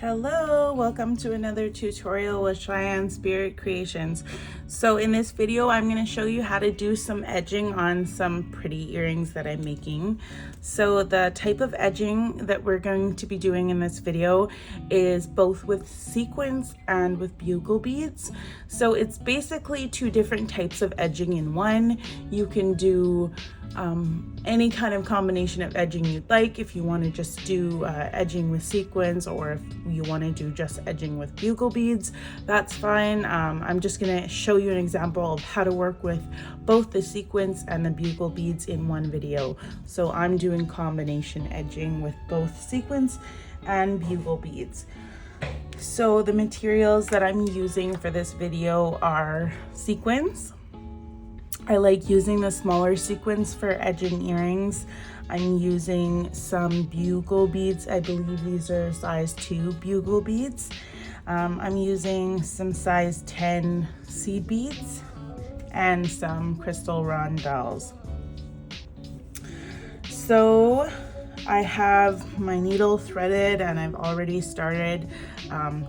Hello, welcome to another tutorial with Cheyenne Spirit Creations. So in this video, I'm going to show you how to do some edging on some pretty earrings that I'm making. So the type of edging that we're going to be doing in this video is both with sequins and with bugle beads. So it's basically two different types of edging in one. You can do any kind of combination of edging you'd like. If you want to just do edging with sequins, or if you want to do just edging with bugle beads, that's fine. I'm just going to show you an example of how to work with both the sequins and the bugle beads in one video. So I'm doing combination edging with both sequins and bugle beads. So the materials that I'm using for this video are sequins. I like using the smaller sequins for edging earrings. I'm using some bugle beads. I believe these are size 2 bugle beads. I'm using some size 10 seed beads and some crystal rondelles. So I have my needle threaded and I've already started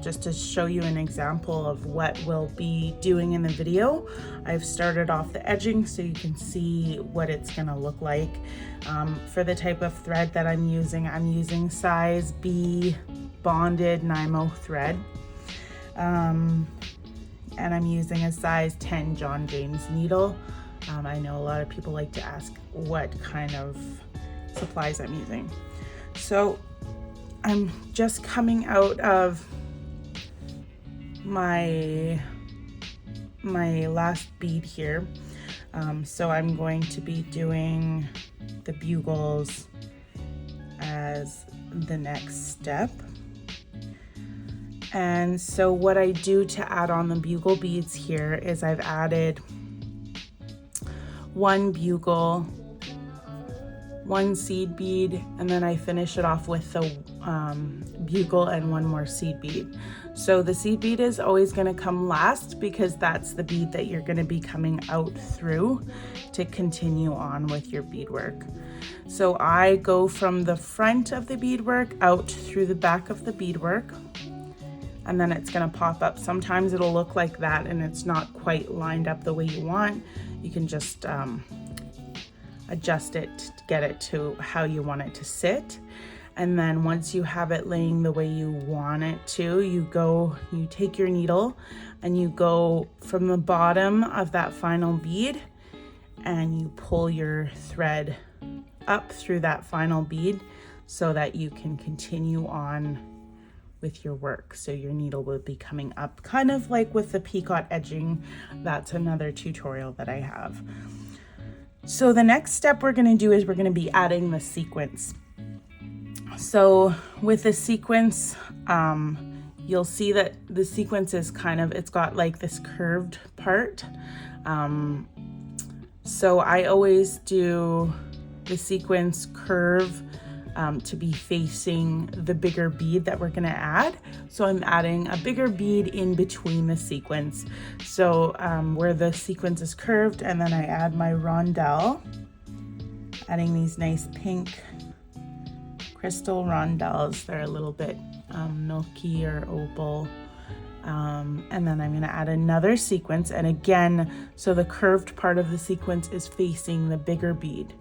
just to show you an example of what we'll be doing in the video. I've started off the edging so you can see what it's going to look like. For the type of thread that I'm using size B bonded Nymo thread. And I'm using a size 10 John James needle. I know a lot of people like to ask what kind of supplies I'm using. So I'm just coming out of my last bead here. So I'm going to be doing the bugles as the next step. And so what I do to add on the bugle beads here is I've added one bugle, one seed bead, and then I finish it off with the bugle and one more seed bead. So the seed bead is always going to come last because that's the bead that you're going to be coming out through to continue on with your beadwork. So I go from the front of the beadwork out through the back of the beadwork, and then it's going to pop up. Sometimes it'll look like that and it's not quite lined up the way you want. You can just adjust it to get it to how you want it to sit. And then once you have it laying the way you want it to, you take your needle and you go from the bottom of that final bead and you pull your thread up through that final bead so that you can continue on with your work. So your needle will be coming up, kind of like with the peacock edging. That's another tutorial that I have. So the next step we're going to do is we're going to be adding the sequins. So with the sequins, you'll see that the sequence is it's got like this curved part. So I always do the sequence curve to be facing the bigger bead that we're going to add. So I'm adding a bigger bead in between the sequins. So where the sequence is curved, and then I add my rondelle, adding these nice pink crystal rondelles. They're a little bit milky or opal. And then I'm going to add another sequence. And again, so the curved part of the sequence is facing the bigger bead.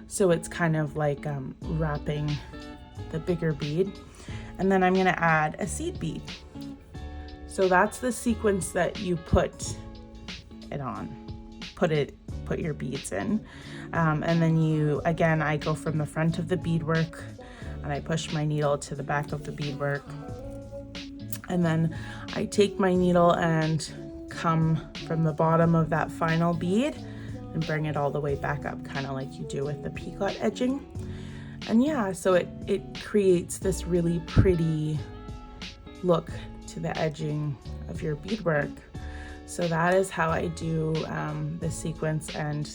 So it's kind of like wrapping the bigger bead. And then I'm going to add a seed bead. So that's the sequence that you put it on, put your beads in. And then again, I go from the front of the beadwork and I push my needle to the back of the beadwork. And then I take my needle and come from the bottom of that final bead and bring it all the way back up, kind of like you do with the peacock edging. And yeah, so it creates this really pretty look to the edging of your beadwork. So that is how I do the sequence and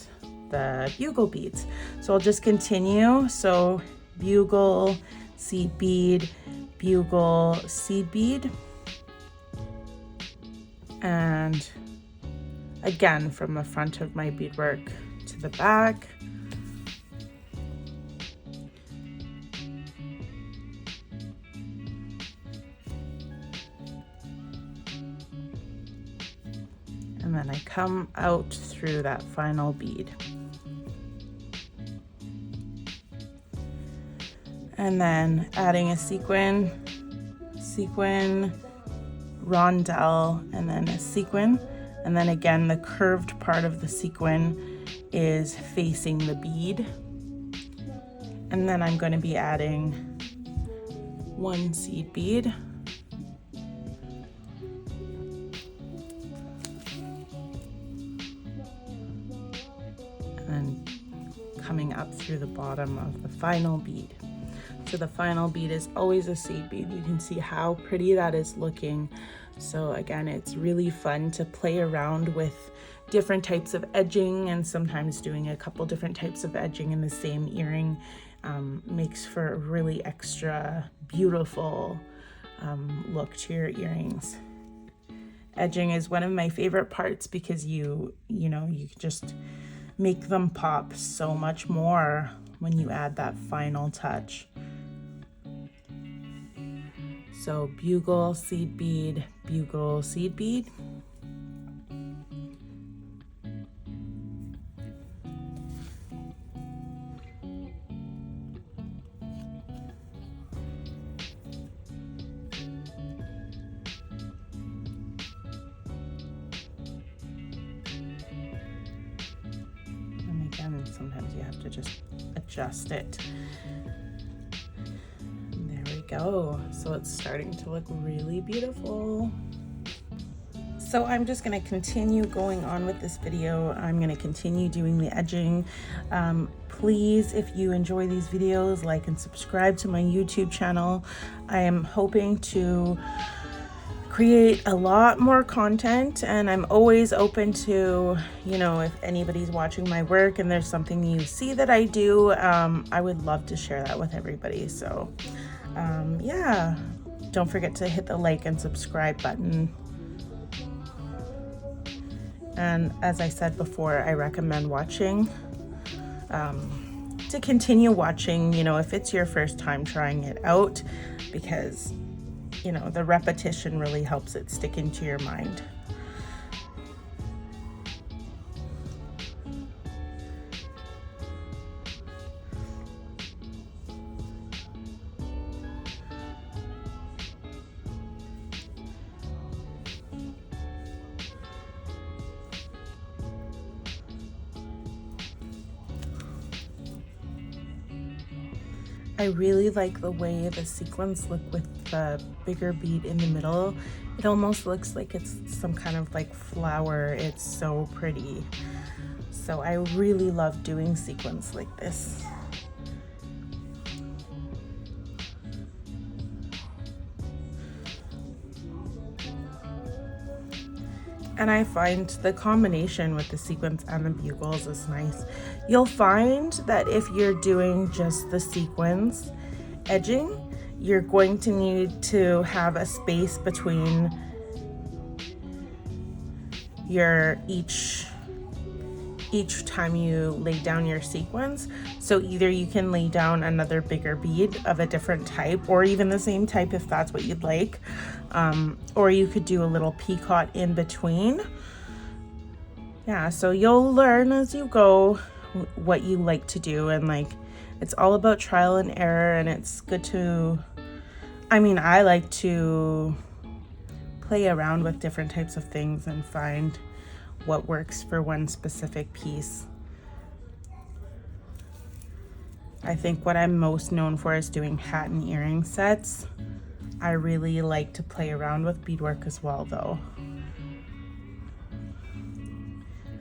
the bugle beads. So I'll just continue. So bugle, seed bead, bugle, seed bead, and again from the front of my beadwork to the back. And then I come out through that final bead. And then adding a sequin, rondelle, and then a sequin. And then again, the curved part of the sequin is facing the bead. And then I'm going to be adding one seed bead. And coming up through the bottom of the final bead. So the final bead is always a seed bead. You can see how pretty that is looking. So again, it's really fun to play around with different types of edging, and sometimes doing a couple different types of edging in the same earring makes for a really extra beautiful look to your earrings. Edging is one of my favorite parts because you just make them pop so much more when you add that final touch. So bugle, seed bead, bugle, seed bead. And again, sometimes you have to just adjust it. Go. So it's starting to look really beautiful. So I'm just going to continue going on with this video. I'm going to continue doing the edging. Please, if you enjoy these videos, like and subscribe to my YouTube channel. I am hoping to create a lot more content, and I'm always open to, if anybody's watching my work and there's something you see that I do, I would love to share that with everybody. So yeah, don't forget to hit the like and subscribe button. And as I said before, I recommend watching, to continue watching, if it's your first time trying it out, because, the repetition really helps it stick into your mind. I really like the way the sequins look with the bigger bead in the middle. It almost looks like it's some kind of like flower. It's so pretty. So I really love doing sequins like this. And I find the combination with the sequins and the bugles is nice. You'll find that if you're doing just the sequins edging, you're going to need to have a space between your each time you lay down your sequins. So either you can lay down another bigger bead of a different type, or even the same type if that's what you'd like, or you could do a little peacock in between. Yeah, so you'll learn as you go what you like to do, and it's all about trial and error, and it's good to, I like to play around with different types of things and find what works for one specific piece. I think what I'm most known for is doing hat and earring sets. I really like to play around with beadwork as well though.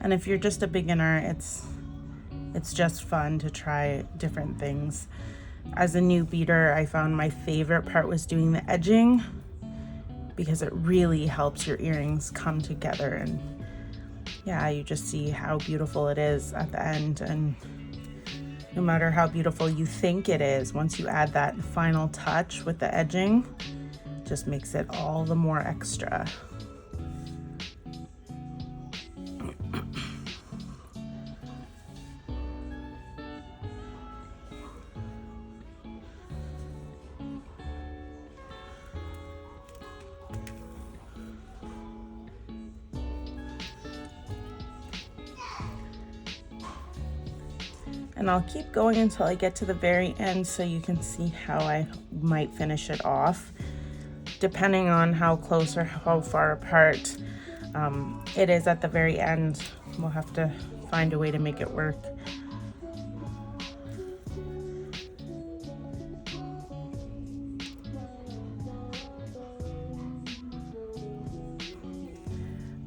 And if you're just a beginner, it's just fun to try different things. As a new beader, I found my favorite part was doing the edging, because it really helps your earrings come together, and yeah, you just see how beautiful it is at the end. And no matter how beautiful you think it is, once you add that final touch with the edging, it just makes it all the more extra. And I'll keep going until I get to the very end so you can see how I might finish it off. Depending on how close or how far apart it is at the very end, we'll have to find a way to make it work.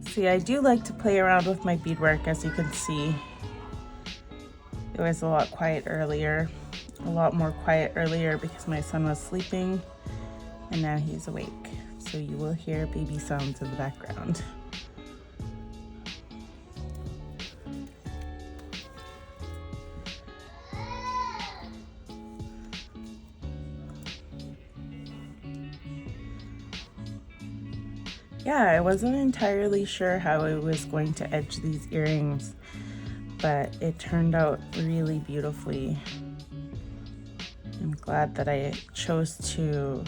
See, I do like to play around with my beadwork, as you can see. It was a lot more quiet earlier because my son was sleeping, and now he's awake. So you will hear baby sounds in the background. Yeah, I wasn't entirely sure how I was going to edge these earrings, but it turned out really beautifully. I'm glad that I chose to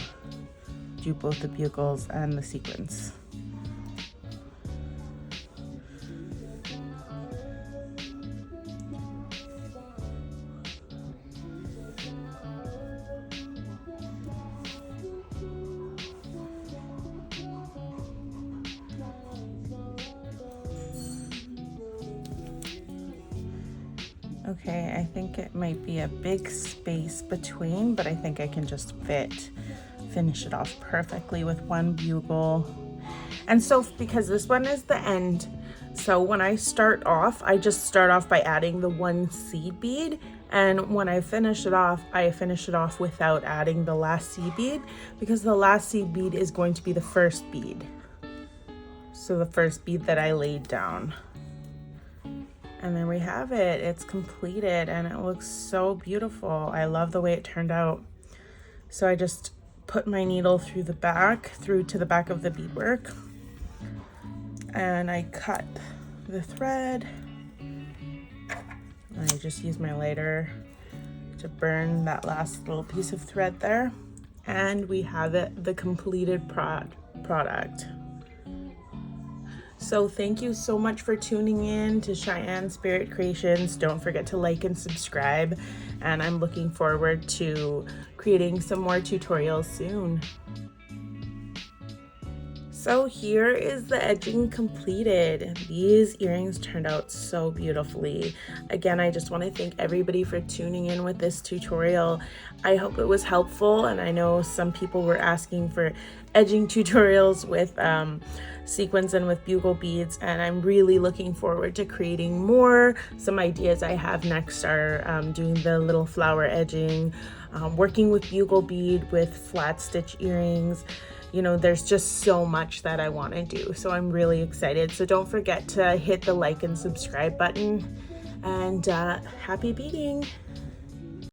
do both the bugles and the sequins. Okay, I think it might be a big space between, but I think I can just finish it off perfectly with one bugle. And so because this one is the end, so when I start off, I just start off by adding the one seed bead, and when I finish it off without adding the last seed bead, because the last seed bead is going to be the first bead. So the first bead that I laid down. And there we have it. It's completed and it looks so beautiful. I love the way it turned out. So I just put my needle through to the back of the beadwork, and I cut the thread. I just use my lighter to burn that last little piece of thread there. And we have it, the completed product. So thank you so much for tuning in to Cheyenne Spirit Creations. Don't forget to like and subscribe, and I'm looking forward to creating some more tutorials soon. So here is the edging completed. These earrings turned out so beautifully. Again, I just want to thank everybody for tuning in with this tutorial. I hope it was helpful, and I know some people were asking for edging tutorials with sequins and with bugle beads, and I'm really looking forward to creating more. Some ideas I have next are doing the little flower edging, working with bugle bead with flat stitch earrings. You know, there's just so much that I want to do, so I'm really excited. So don't forget to hit the like and subscribe button, and happy beading.